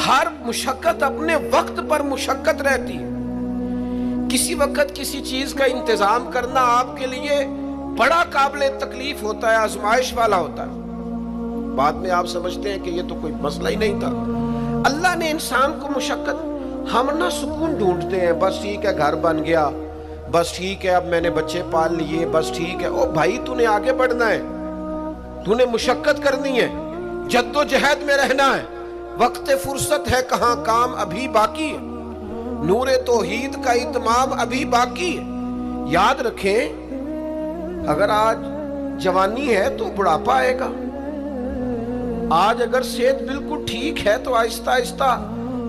ہر مشقت اپنے وقت پر مشقت رہتی ہے. کسی وقت کسی چیز کا انتظام کرنا آپ کے لیے بڑا قابل تکلیف ہوتا ہے، آزمائش والا ہوتا ہے. بعد میں آپ سمجھتے ہیں کہ یہ تو کوئی مسئلہ ہی نہیں تھا. اللہ نے انسان کو مشقت، ہم نہ سکون ڈھونڈتے ہیں، بس ٹھیک ہے گھر بن گیا، بس ٹھیک ہے اب میں نے بچے پال لیے، بس ٹھیک ہے. او بھائی تو نے آگے بڑھنا ہے، تو نے مشقت کرنی ہے، جد و جہد میں رہنا ہے. وقت فرصت ہے کہاں، کام ابھی باقی ہے، نور توحید کا اتمام ابھی باقی ہے. یاد رکھیں اگر آج جوانی ہے تو بڑھاپا آئے گا. آج اگر صحت بالکل ٹھیک ہے تو آہستہ آہستہ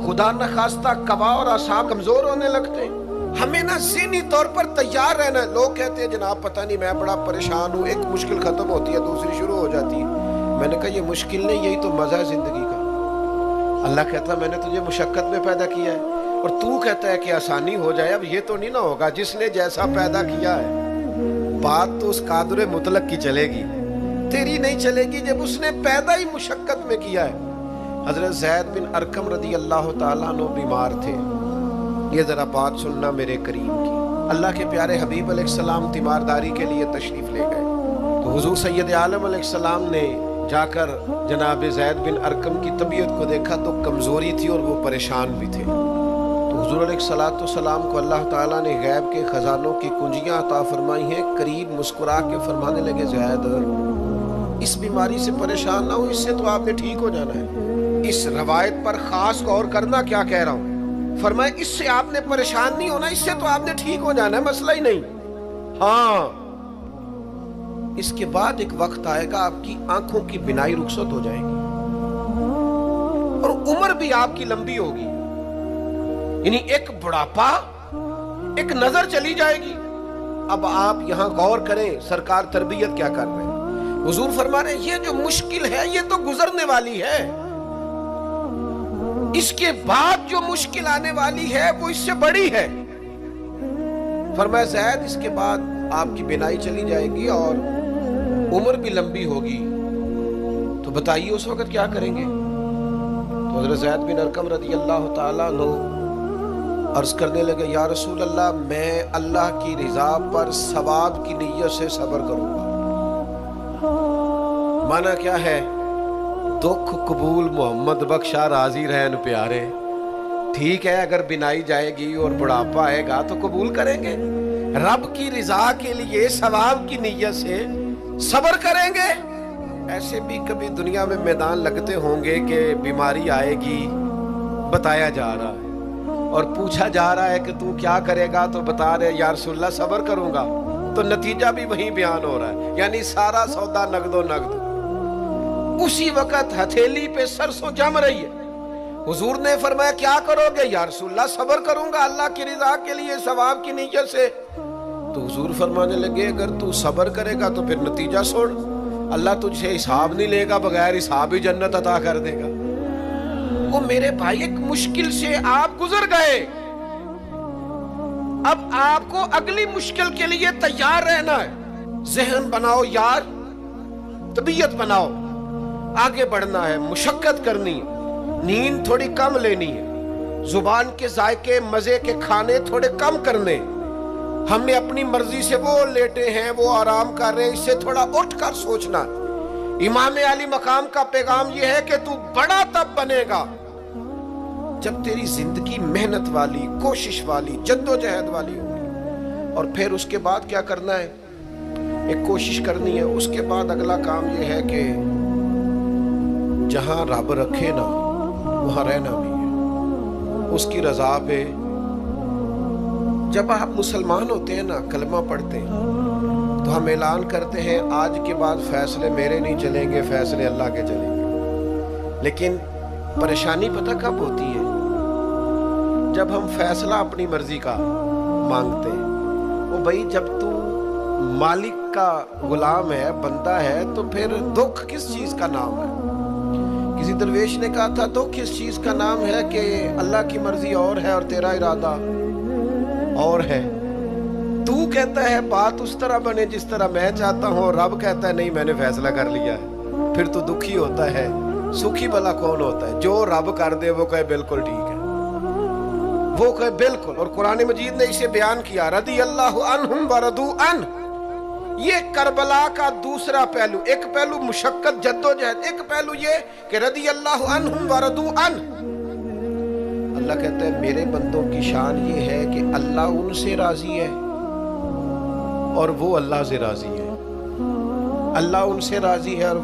خدا نخواستہ قوا اور اعصاب کمزور ہونے لگتے ہیں. ہمیں نا ذہنی طور پر تیار رہنا ہے. لوگ کہتے ہیں جناب پتہ نہیں میں بڑا پریشان ہوں، ایک مشکل ختم ہوتی ہے دوسری شروع ہو جاتی ہے. میں نے کہا یہ مشکل نہیں، یہی تو مزہ ہے زندگی کا. اللہ کہتا ہے میں نے تجھے مشقت میں پیدا کیا ہے، اور تو کہتا ہے کہ آسانی ہو جائے. اب یہ تو نہیں نہ ہوگا، جس نے جیسا پیدا کیا ہے بات تو اس قادر مطلق کی چلے گی، تیری نہیں چلے گی جب اس نے پیدا ہی مشقت میں کیا ہے. حضرت زید بن ارقم رضی اللہ تعالیٰ عنہ بیمار تھے. یہ ذرا بات سننا میرے کریم کی. اللہ کے پیارے حبیب علیہ السلام تیمارداری کے لیے تشریف لے گئے تو حضور سید عالم علیہ السلام نے جا کر جناب زید بن ارقم کی طبیعت کو دیکھا تو کمزوری تھی اور وہ پریشان بھی تھے. تو حضور علیہ السلام کو اللہ تعالیٰ نے غیب کے خزانوں کی کنجیاں عطا فرمائی ہیں. قریب مسکرا کے فرمانے لگے زید اس بیماری سے پریشان نہ ہو، اس سے تو آپ نے ٹھیک ہو جانا ہے. اس روایت پر خاص غور کرنا کیا کہہ رہا ہوں. فرمایا اس سے آپ نے پریشان نہیں ہونا، اس سے تو آپ نے ٹھیک ہو جانا ہے، مسئلہ ہی نہیں. ہاں اس کے بعد ایک وقت آئے گا آپ کی آنکھوں کی بینائی رخصت ہو جائے گی اور عمر بھی آپ کی لمبی ہوگی. یعنی ایک بڑھاپا، ایک نظر چلی جائے گی. اب آپ یہاں غور کریں سرکار تربیت کیا کر رہے ہیں. حضور فرما رہے ہیں یہ جو مشکل ہے یہ تو گزرنے والی ہے، اس کے بعد جو مشکل آنے والی ہے وہ اس سے بڑی ہے. فرمایا زید اس کے بعد آپ کی بینائی چلی جائے گی اور عمر بھی لمبی ہوگی، تو بتائیے اس وقت کیا کریں گے. تو حضرت زید بن ارقم رضی اللہ تعالیٰ عنہ عرض کرنے لگے یا رسول اللہ میں اللہ کی رضا پر ثواب کی نیت سے صبر کروں گا. مانا کیا ہے؟ دکھ قبول محمد بخشا راضی رہن پیارے. ٹھیک ہے اگر بینائی جائے گی اور بڑھاپا آئے گا تو قبول کریں گے، رب کی رضا کے لیے ثواب کی نیت سے صبر کریں گے. ایسے بھی کبھی دنیا میں میدان لگتے ہوں گے کہ بیماری آئے گی، بتایا جا رہا ہے اور پوچھا جا رہا ہے کہ تو کیا کرے گا، تو بتا رہے یا رسول اللہ صبر کروں گا، تو نتیجہ بھی وہیں بیان ہو رہا ہے. یعنی سارا سودا نقد و نقد. اسی وقت ہتھیلی پہ سرسوں جم رہی ہے. حضور نے فرمایا کیا کرو گے؟ یا رسول اللہ صبر کروں گا اللہ کی رضا کے لیے ثواب کی نیت سے. تو حضور فرمانے لگے اگر تو صبر کرے گا تو پھر نتیجہ سوڑ، اللہ تجھ سے حساب نہیں لے گا، بغیر حساب ہی جنت عطا کر دے گا. وہ میرے بھائی ایک مشکل سے آپ گزر گئے، اب آپ کو اگلی مشکل کے لیے تیار رہنا ہے. ذہن بناؤ یار، طبیعت بناؤ، آگے بڑھنا ہے، مشقت کرنی ہے، نیند تھوڑی کم لینی ہے، زبان کے ذائقے مزے کے کھانے تھوڑے کم کرنے. ہم نے اپنی مرضی سے وہ لیٹے ہیں، وہ آرام کر رہے ہیں، اس سے تھوڑا اٹھ کر سوچنا. امام علی مقام کا پیغام یہ ہے کہ تو بڑا تب بنے گا جب تیری زندگی محنت والی، کوشش والی، جد و جہد والی ہوگی. اور پھر اس کے بعد کیا کرنا ہے؟ ایک کوشش کرنی ہے. اس کے بعد اگلا کام یہ ہے کہ جہاں رب رکھے نا وہاں رہنا بھی ہے، اس کی رضا پہ. جب آپ مسلمان ہوتے ہیں نا، کلمہ پڑھتے ہیں تو ہم اعلان کرتے ہیں آج کے بعد فیصلے میرے نہیں چلیں گے، فیصلے اللہ کے چلیں گے. لیکن پریشانی پتہ کب ہوتی ہے؟ جب ہم فیصلہ اپنی مرضی کا مانگتے ہیں. وہ بھائی جب تو مالک کا غلام ہے، بندہ ہے، تو پھر دکھ کس چیز کا نام ہے؟ کسی درویش نے کہا تھا دکھ کس چیز کا نام ہے کہ اللہ کی مرضی اور ہے اور تیرا ارادہ اور ہے. تو کہتا ہے بات اس طرح بنے جس طرح میں چاہتا ہوں، اور رب کہتا ہے نہیں میں نے فیصلہ کر لیا ہے. پھر تو دکھی ہوتا ہے सुखी भला कौन होता है? जो रब कर दे वो कहे बिल्कुल ठीक है, वो कहे बिल्कुल। और कुरान मजीद ने इसे बयान किया, रदी अल्लाहु अन्हुम व रदू अन। ये करबला का दूसरा पहलू, एक पहलू मुशक्कत जद्दोजहद, एक पहलू ये कि रदी अल्लाहु अन्हुम व रदू अन। अल्लाह कहता है मेरे बंदों की शान ये है कि अल्लाह उनसे राजी है और वो अल्लाह से राजी है। अल्लाह उनसे राजी है और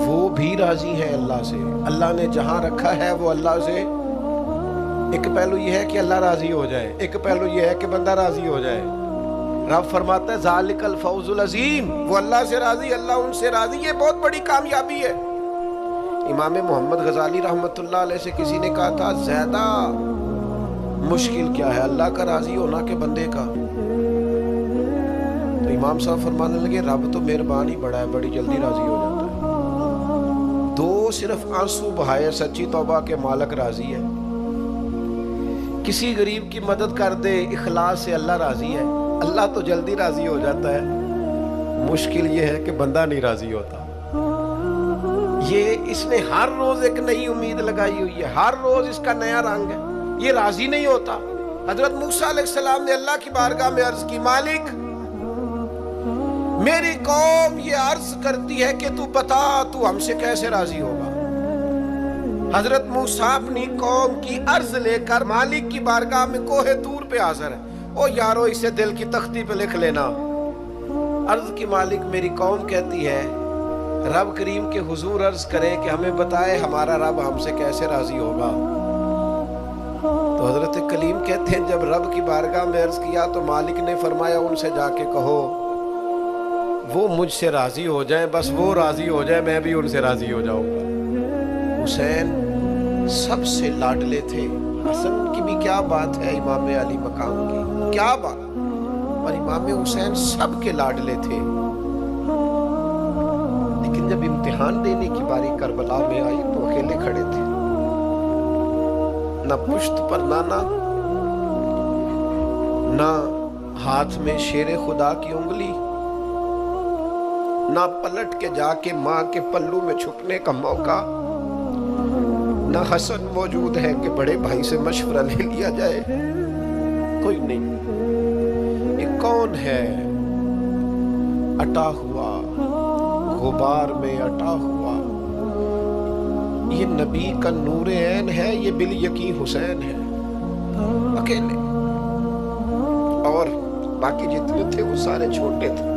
वो भी राजी है अल्लाह से। अल्लाह ने जहां रखा है वो अल्लाह से, एक पहलू ये है कि अल्लाह राजी हो जाए, एक पहलू ये है कि बंदा राजी हो जाए। रब फरमाता है ज़ालिकल फौजुल अज़ीम, वो अल्लाह से राजी, अल्लाह उनसे राजी, ये बहुत बड़ी कामयाबी है। इमाम मोहम्मद गजाली रहमतुल्लाह अलैह से किसी ने कहा था ज्यादा मुश्किल क्या है, अल्लाह का राजी होना के बंदे का? तो इमाम साहब फरमाने लगे रब तो मेहरबान ही बड़ा है, बड़ी जल्दी राजी हो जाता है। दो सिर्फ आंसू बहाए सच्ची तौबा के मालिक राजी है। किसी गरीब की मदद कर दे इखलास से, अल्लाह राजी है। अल्लाह तो जल्दी राजी हो जाता है, मुश्किल ये है कि बंदा नहीं राजी होता। ये इसने हर रोज एक नई उम्मीद लगाई हुई है, हर रोज इसका नया रंग है, ये राजी नहीं होता। हजरत मूसा अलैहिस्सलाम ने अल्लाह की बारगाह में अर्ज की, मालिक मेरी कौम ये अर्ज करती है कि तू बता तू हमसे कैसे राजी होगा। हजरत मूसा अपनी कौम की अर्ज लेकर मालिक की बारगाह में कोहे तूर पे हाजिर है। ओ यारो इसे दिल की तख्ती पे लिख लेना। अर्ज की मालिक मेरी कौम कहती है रब करीम के हुजूर अर्ज करे कि हमें बताए हमारा रब हमसे कैसे राजी होगा। तो हजरत कलीम कहते हैं जब रब की बारगाह में अर्ज किया तो मालिक ने फरमाया उनसे जाके कहो वो मुझसे राजी हो जाए, बस वो राजी हो जाए मैं भी उनसे राजी हो जाऊंगा। हुसैन सबसे लाडले थे। हसन की भी क्या बात है, इमाम अली मकाम की क्या बात, और इमाम हुसैन सबके लाडले थे। लेकिन जब इम्तिहान देने की बारी करबला में आई तो अकेले खड़े थे, ना पुश्त पर नाना, ना हाथ में शेरे खुदा की उंगली, ना पलट के जाके माँ के पल्लू में छुपने का मौका, ना हसन मौजूद है कि बड़े भाई से मशवरा ले लिया जाए, कोई नहीं। ये कौन है अटा हुआ गुबार में अटा हुआ, ये नबी का नूरे ऐन है, ये बिल यकीन हुसैन है अकेले, और बाकी जितने थे वो सारे छोटे थे।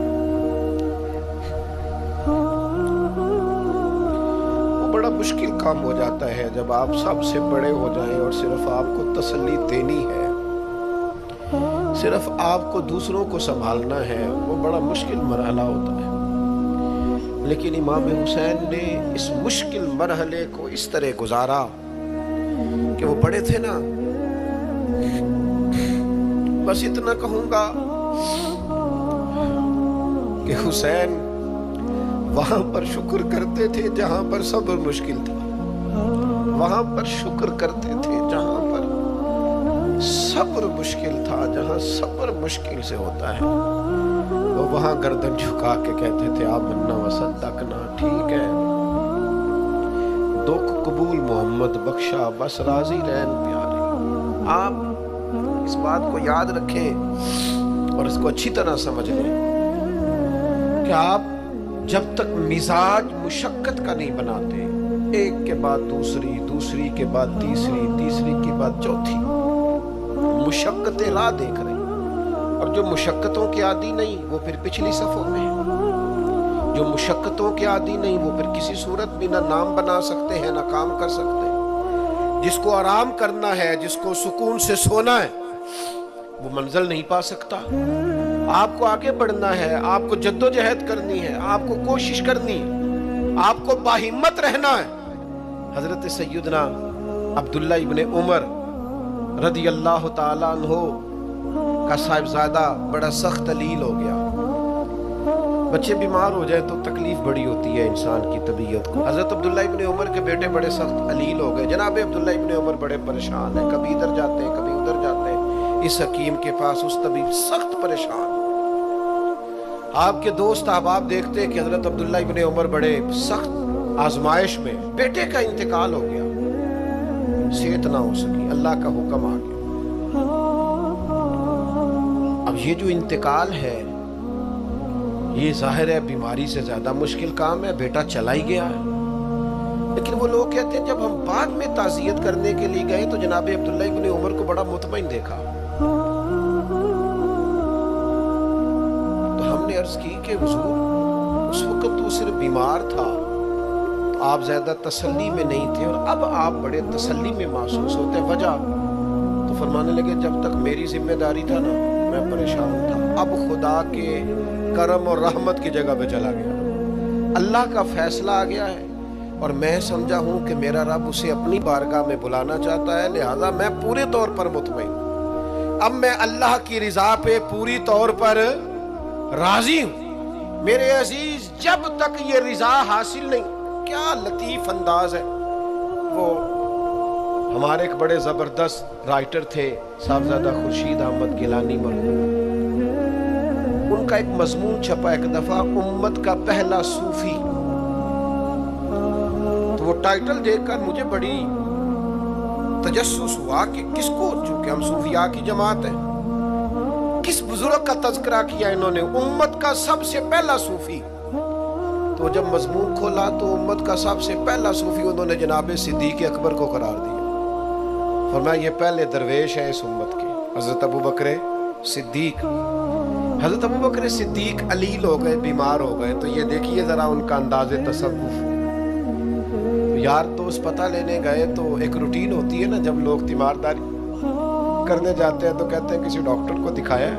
वो बड़ा मुश्किल काम हो जाता है जब आप सबसे बड़े हो जाएं और सिर्फ आपको तसल्ली देनी है, सिर्फ आपको दूसरों को संभालना है, वो बड़ा मुश्किल मरहला होता है। लेकिन इमाम हुसैन ने इस मुश्किल मरहले को इस तरह गुजारा कि वो बड़े थे ना, बस इतना कहूंगा कि हुसैन वहां पर शुक्र करते थे जहां पर सब्र मुश्किल था, वहां पर शुक्र करते थे जहां पर सब्र मुश्किल था, जहां सब्र मुश्किल से होता है वो वहां गर्दन झुका के कहते थे आप मन्ना वसद्दकना, ठीक है दुख कबूल मोहम्मद बख्शा, बस राजी रहन प्यारे। आप इस बात को याद रखें और इसको अच्छी तरह समझ लें कि आप जब तक मिजाज मुशक्कत का नहीं बनाते, एक के बाद दूसरी, दूसरी के बाद तीसरी, तीसरी के बाद चौथी, मुशक्कतें राह देख रहे हैं। और जो मुशक्कतों के आदी नहीं वो फिर पिछली सफ़ों में है, जो मुशक्कतों के आदी नहीं वो फिर किसी सूरत भी ना नाम बना सकते हैं ना काम कर सकते हैं। जिसको आराम करना है, जिसको सुकून से सोना है, वो मंजिल नहीं पा सकता। आपको आगे बढ़ना है, आपको जद्दोजहद करनी है, आपको कोशिश करनी है, आपको बाहिम्मत रहना है। हजरत सैयदना अब्दुल्ला इब्ने उमर रदी अल्लाह ताला अन्हो का साहिबजादा बड़ा सख्त अलील हो गया। बच्चे बीमार हो जाए तो तकलीफ बड़ी होती है इंसान की तबीयत को। हजरत अब्दुल्ला इब्ने उमर के बेटे बड़े सख्त अलील हो गए। जनाब अब्दुल्ला इब्ने उमर बड़े परेशान हैं, कभी इधर जाते हैं कभी उधर जाते हैं, इस हकीम के पास उस तबीब, सख्त परेशान। आपके दोस्त अहबाब देखते हैं कि हजरत अब्दुल्ला इब्ने उमर बड़े सख्त आजमाइश में बेटे का इंतकाल हो गया, सेहत ना हो सकी, अल्लाह का हुक्म आ गया। अब ये जो इंतकाल है ये जाहिर है बीमारी से ज्यादा मुश्किल काम है, बेटा चला ही गया है। लेकिन वो लोग कहते हैं जब हम बाद में ताज़ियत करने के लिए गए तो जनाब अब्दुल्ला इब्न उमर को बड़ा मुतमईन देखा। तो हमने अर्ज की कि हुजूर उस वक्त तो सिर्फ बीमार था, तो आप ज्यादा तसल्ली में नहीं थे, और अब आप बड़े तसल्ली में महसूस होते। वजह तो फरमाने लगे जब तक मेरी जिम्मेदारी था ना मैं परेशान था, अब खुदा के करम और रहमत की जगह पे चला गया, अल्लाह का फैसला आ गया है और मैं समझा हूं कि मेरा रब उसे अपनी बारगाह में बुलाना चाहता है, लिहाजा मैं पूरे तौर पर मुतमईन, अब मैं अल्लाह की रिजा पे पूरी तौर पर राजी हूं। मेरे अजीज जब तक ये रिजा हासिल नहीं, क्या लतीफ अंदाज है। वो हमारे एक बड़े जबरदस्त राइटर थे साहबजादा खुर्शीद अहमद गिलानी मरहूम, उनका एक मजमून छपा एक दफा, उम्मत का पहला सूफी। तो वो टाइटल देखकर मुझे बड़ी तजस्सुस हुआ कि किसको, चूंकि हम सूफिया की जमात है, किस बुजुर्ग का तज़किरा किया इन्होंने, उम्मत का सबसे पहला सूफी। तो जब मजमून खोला तो उम्मत का सबसे पहला सूफी उन्होंने जनाब सिद्दीक अकबर को करार दिया। फरमाया ये पहले दरवेश है इस उम्मत के, हजरत अबू बकर सिद्दीक। हजरत अबू बकर सिद्दीक अलील हो गए, बीमार हो गए, तो ये देखिए जरा उनका अंदाज़े तसव्वुफ। यार दोस्त पता लेने गए तो एक रूटीन होती है ना, जब लोग तीमारदारी करने जाते हैं तो कहते हैं किसी डॉक्टर को दिखाया है,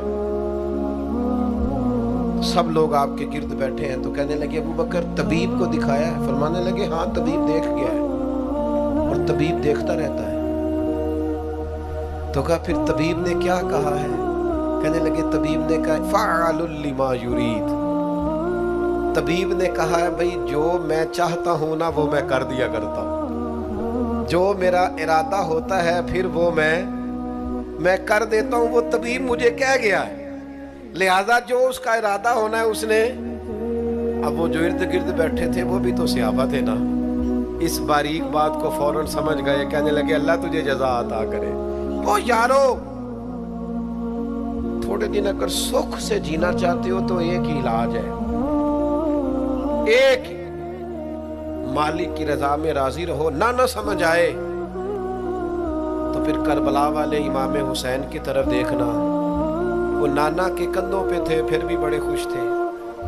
सब लोग आपके गिर्द बैठे हैं, तो कहने लगे अबू बकर तबीब को दिखाया है? फरमाने लगे हाँ तबीब देख गया है, और तबीब देखता रहता है। तो कहा फिर तबीब ने क्या कहा है? कहने लगे तबीब ने कहा फ़अलुल लिमा युरीद, तबीब ने कहा है भाई जो मैं चाहता हूं ना वो मैं कर दिया करता हूं, जो मेरा इरादा होता है फिर वो मैं कर देता हूं, वो तबीब मुझे कह गया है, लिहाजा जो उसका इरादा होना है उसने। अब वो जो इर्द गिर्द बैठे थे वो भी तो सहाबा थे ना, इस बारीक बात को फौरन समझ गए, कहने लगे अल्लाह तुझे जज़ा अता करे। ओ यारो, थोड़े दिन अगर सुख से जीना चाहते हो तो एक ही इलाज है, एक मालिक की रजा में राजी रहो, ना समझ आए तो फिर करबला वाले इमाम हुसैन की तरफ देखना, वो नाना के कंधों पे थे फिर भी बड़े खुश थे,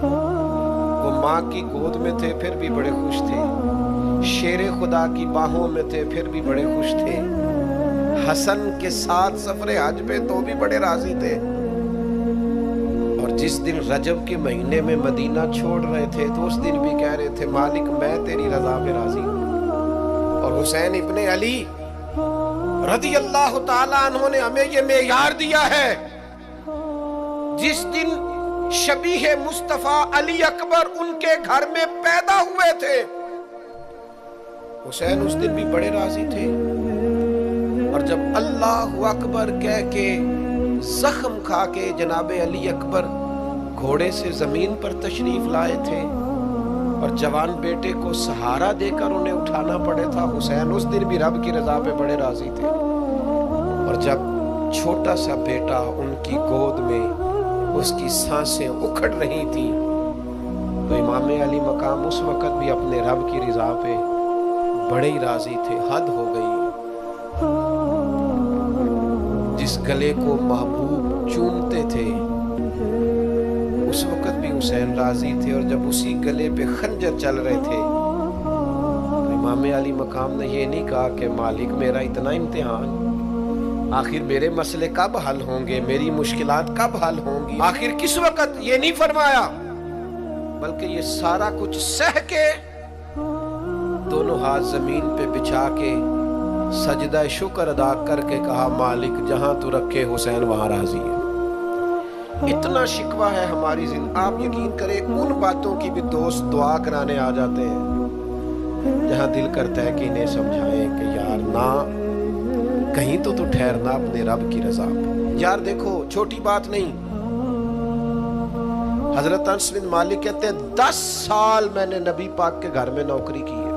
वो माँ की गोद में थे फिर भी बड़े खुश थे, शेरे खुदा की बाहों में थे फिर भी बड़े खुश थे, हसन के साथ सफरे हज पे तो भी बड़े राजी थे, और जिस दिन रजब के महीने में मदीना छोड़ रहे थे तो उस दिन भी कह रहे थे मालिक मैं तेरी रजा में राजी हूं। और हुसैन इब्ने अली रज़ी अल्लाह ताला अन्हु ने हमें ये मेयार दिया है, जिस दिन शबीह मुस्तफा अली अकबर उनके घर में पैदा हुए थे, हुसैन उस दिन भी बड़े राजी थे, और जब अल्लाहु अकबर कह के जख्म खा के जनाब अली अकबर घोड़े से जमीन पर तशरीफ लाए थे और जवान बेटे को सहारा देकर उन्हें उठाना पड़े था, हुसैन उस दिन भी रब की रजा पे बड़े राजी थे। और जब छोटा सा बेटा उनकी गोद में उसकी सांसें उखड़ रही थी तो इमाम अली मकाम उस वक़्त भी अपने रब की रजा पे बड़े ही राजी थे। हद हो गई, जिस गले को महबूब चूमते थे उस वक़्त भी हुसैन राजी थे, और जब उसी गले पे खंजर चल रहे थे तो इमाम अली मकाम ने ये नहीं कहा कि मालिक मेरा इतना इम्तिहान, आखिर मेरे मसले कब हल होंगे, मेरी मुश्किलात कब हल होंगी, आखिर किस वक़्त, ये नहीं फरमाया, बल्कि ये सारा कुछ सह के दोनों हाथ जमीन पे बिछा के सजदा शुक्र अदा करके कहा मालिक जहां तू रखे हुसैन वहां राजी है। इतना शिकवा है हमारी जिंदगी, आप यकीन करें उन बातों की भी दोस्त दुआ कराने आ जाते हैं जहां दिल करता है कि इन्हें समझाएं कि यार ना कहीं तो ठहरना अपने रब की रजा पे। यार देखो छोटी बात नहीं, हजरत अनस बिन मालिक कहते हैं 10 साल मैंने नबी पाक के घर में नौकरी की है,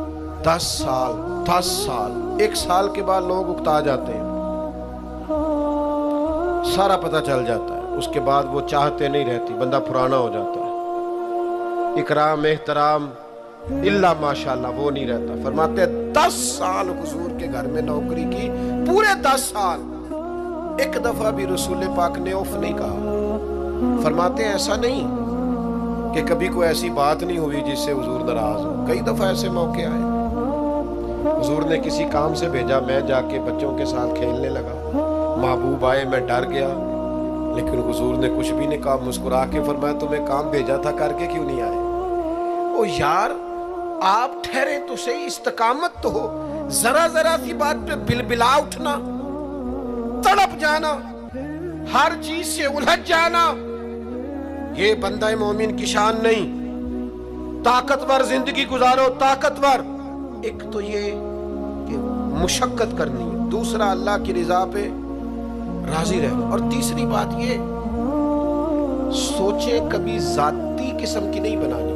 10 साल, 1 साल के बाद लोग उकता जाते हैं, सारा पता चल जाता है, उसके बाद वो चाहते नहीं रहती, बंदा पुराना हो जाता है, इकराम एहतराम इल्ला माशाल्लाह वो नहीं रहता। फरमाते हैं 10 साल हुजूर के घर में नौकरी की, पूरे 10 साल, एक दफा भी रसूल पाक ने उफ नहीं कहा। फरमाते हैं ऐसा नहीं कि कभी कोई ऐसी बात नहीं हुई जिससे हुजूर नाराज हो, कई दफा ऐसे मौके आए, हुजूर ने किसी काम से भेजा, मैं जाके बच्चों के साथ खेलने लगा, महबूब आए, मैं डर गया, लेकिन हुजूर ने कुछ भी नहीं कहा, मुस्कुरा के फरमाया तुम्हें काम भेजा था, करके क्यों नहीं आए? ओ यार, आप ठहरे तो सही, इस्तकामत तो हो, जरा जरा सी बात पे बिलबिला उठना, तड़प जाना, हर चीज से उलझ जाना, ये बंदा मोमिन की शान नहीं। ताकतवर जिंदगी गुजारो, ताकतवर। एक तो ये कि मुशक्कत करनी है, दूसरा अल्लाह की रिजा पे राजी रहे, और तीसरी बात ये सोचे कभी जाती किस्म की नहीं बनानी,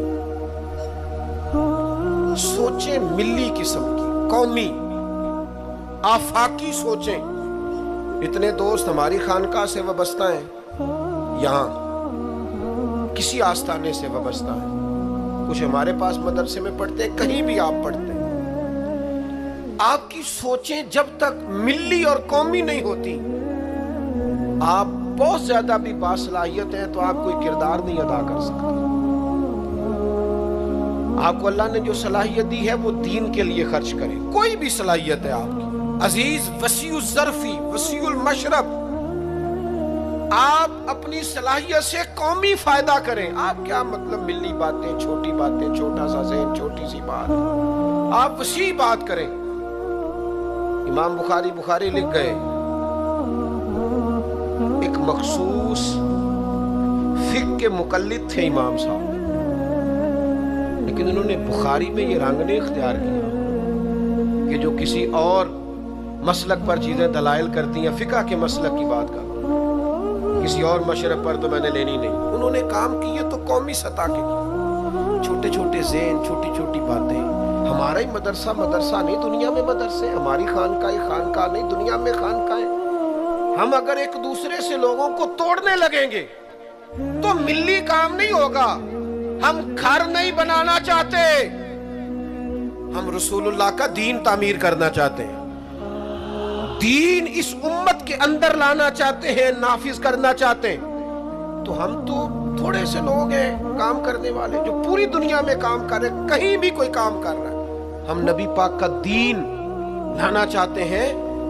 सोचे मिली किस्म की, कौमी आफाकी सोचें। इतने दोस्त हमारी खानका से वाबस्ता हैं, यहाँ किसी आस्थाने से वाबस्ता है, कुछ हमारे पास मदरसे में पढ़ते हैं, कहीं भी आप पढ़ते हैं। आपकी सोचें जब तक मिली और कौमी नहीं होती, आप बहुत ज्यादा भी बासलाहियत हैं तो आप कोई किरदार नहीं अदा कर सकते। आपको अल्लाह ने जो सलाहियत दी है वो दीन के लिए खर्च करें, कोई भी सलाहियत है आपकी, अजीज वसीउल ज़र्फी वसीउल मशरब, आप अपनी सलाहियत से कौमी फायदा करें। आप क्या मतलब मिली बातें, छोटी बातें, छोटा सा ज़हन, छोटी सी बात, आप वसी बात करें। इमाम बुखारी लिख गए, एक मखसूस फिक़्ह के मुकल्लिद थे इमाम साहब, लेकिन उन्होंने बुखारी में ये रंग नहीं इख्तियार किया कि जो किसी और मसलक पर चीजें दलाइल करती हैं, फिक़्ह के मसलक की बात कर, किसी और मशरब पर तो मैंने लेनी नहीं। उन्होंने काम किए तो कौमी सतह के किए, छोटे छोटे ज़ेन, छोटी छोटी बातें। हमारा ही मदरसा नहीं, दुनिया में मदरसे, हमारी खानका नहीं, दुनिया में खानका। हम अगर एक दूसरे से लोगों को तोड़ने लगेंगे तो मिली काम नहीं होगा। हम घर नहीं बनाना चाहते, हम रसूलुल्लाह का दीन तामीर करना चाहते हैं, दीन इस उम्मत के अंदर लाना चाहते हैं, नाफिज करना चाहते हैं। तो हम तो थोड़े से लोग हैं काम करने वाले जो पूरी दुनिया में काम कर रहे, कहीं भी कोई काम कर रहा है। हम नबी पाक का दीन लाना चाहते हैं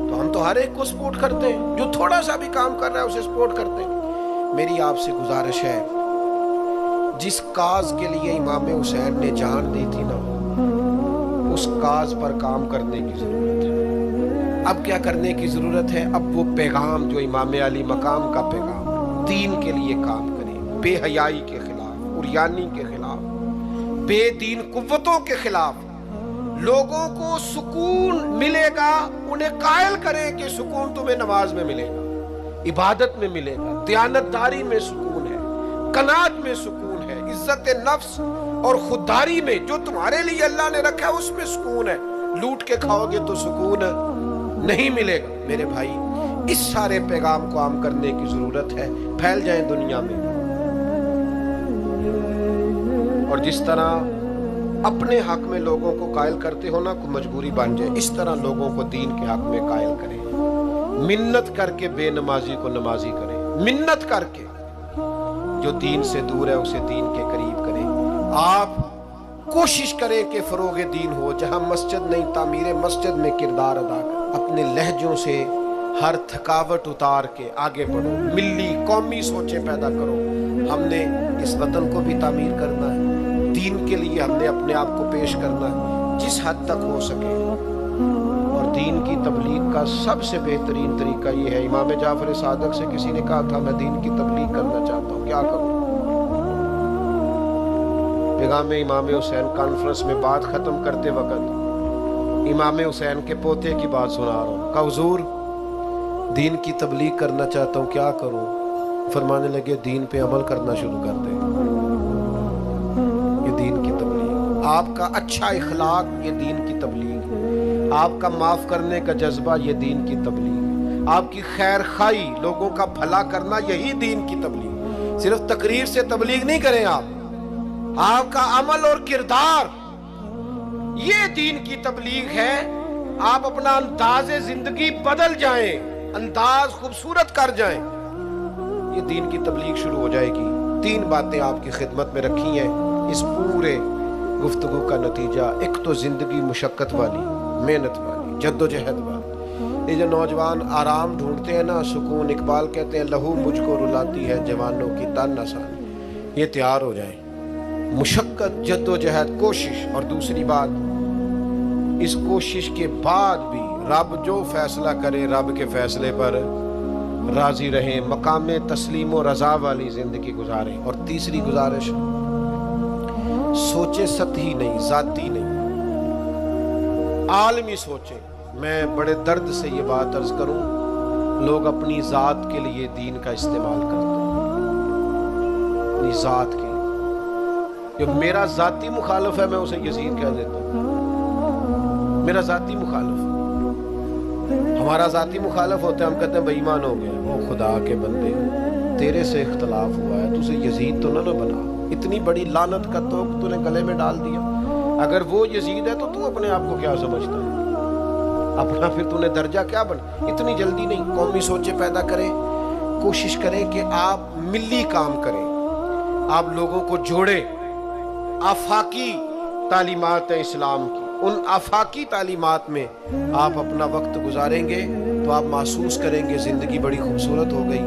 तो हम तो हर एक को सपोर्ट करते हैं, जो थोड़ा सा भी काम कर रहा है उसे सपोर्ट करते हैं। मेरी आपसे गुजारिश है, जिस काज के लिए इमाम हुसैन ने जान दी थी ना, उस काज पर काम करने की जरूरत है। अब क्या करने की जरूरत है? अब वो पैगाम जो इमाम अली मकाम का पैगाम, दीन के लिए काम करें, बेहयाई के खिलाफ, उरियानी के खिलाफ, बेदीन कुव्वतों के खिलाफ। लोगों को सुकून मिलेगा, उन्हें कायल करें कि सुकून तुम्हें नमाज में मिलेगा, इबादत में मिलेगा, दयानतदारी में सुकून है, कनात में सुकून है, इज्जत नफ्स और खुददारी में जो तुम्हारे लिए अल्लाह ने रखा है उसमें सुकून है। लूट के खाओगे तो सुकून नहीं मिलेगा। मेरे भाई, इस सारे पैगाम को आम करने की जरूरत है, फैल जाए दुनिया में। और जिस तरह अपने हक में लोगों को कायल करते हो ना, को मजबूरी बन जाए, इस तरह लोगों को दीन के हक में कायल करें। मिन्नत करके बेनमाजी को नमाजी करें, मिन्नत करके जो दीन से दूर है उसे दीन के करीब करें। आप कोशिश करें कि फरोगे दीन हो, जहां मस्जिद नहीं तामीर मस्जिद में किरदार अदा करें। अपने लहजों से हर थकावट उतार के आगे बढ़ो, मिली कौमी सोचें पैदा करो। हमने इस वतन को भी तामीर करना है, दीन के लिए हमने अपने आप को पेश करना है जिस हद तक हो सके। और दीन की तबलीग का सबसे बेहतरीन तरीका ये है। इमाम जाफर सादक से किसी ने कहा था, मैं दीन की तबलीग करना चाहता हूँ, क्या करूँ? पैगाम इमाम हुसैन कॉन्फ्रेंस में बात खत्म करते वक्त इमाम हुसैन के पोते की बात सुना रहा हूँ। कहा, हुजूर दीन की तबलीग करना चाहता हूँ, क्या करूँ? फरमाने लगे, दीन पे अमल करना शुरू कर दे। ये दीन की तबलीग। آپ کا اچھا اخلاق یہ دین کی تبلیغ ہے، آپ کا معاف کرنے کا جذبہ یہ دین کی تبلیغ ہے، آپ کی خیر خواہی، لوگوں کا بھلا کرنا یہی دین کی تبلیغ ہے۔ صرف تقریر سے تبلیغ نہیں کریں آپ کا عمل اور کردار یہ دین کی تبلیغ ہے۔ آپ اپنا انداز زندگی بدل جائیں، انداز خوبصورت کر جائیں، یہ دین کی تبلیغ شروع ہو جائے گی۔ 3 باتیں آپ کی خدمت میں رکھی ہیں اس پورے گفتگو کا نتیجہ۔ ایک تو زندگی مشقت والی، محنت والی، جد و جہد والی۔ یہ جو نوجوان آرام ڈھونڈتے ہیں نا، سکون، اقبال کہتے ہیں لہو مجھ کو رلاتی ہے جوانوں کی تن آسانی، یہ تیار ہو جائیں۔ مشقت، جد و جہد، کوشش، اور دوسری بات اس کوشش کے بعد بھی رب جو فیصلہ کرے رب کے فیصلے پر راضی رہیں، مقام تسلیم و رضا والی زندگی گزاریں۔ اور تیسری گزارش، سوچیں سطحی نہیں، ذاتی نہیں، عالمی سوچیں۔ میں بڑے درد سے یہ بات عرض کروں، لوگ اپنی ذات کے لیے دین کا استعمال کرتے ہیں، اپنی ذات کے لیے۔ جو میرا ذاتی مخالف ہے میں اسے یزید کہہ دیتا ہوں، میرا ذاتی مخالف۔ ہمارا ذاتی مخالف ہوتا ہے، ہم کہتے ہیں بے ایمان ہو گئے، وہ خدا کے بندے تیرے سے اختلاف ہوا ہے، تو اسے یزید تو نہ بنا، اتنی بڑی لعنت کا توق تو نے گلے میں ڈال دیا۔ اگر وہ یزید ہے تو اپنے آپ کو کیا سمجھتا ہے؟ اپنا پھر تو نے درجہ کیا بنا؟ اتنی جلدی نہیں، قومی سوچیں پیدا کریں، کوشش کریں کہ آپ ملی کام کریں، آپ لوگوں کو جوڑیں۔ آفاقی تعلیمات ہیں اسلام کی، ان آفاقی تعلیمات میں آپ اپنا وقت گزاریں گے تو آپ محسوس کریں گے زندگی بڑی خوبصورت ہو گئی۔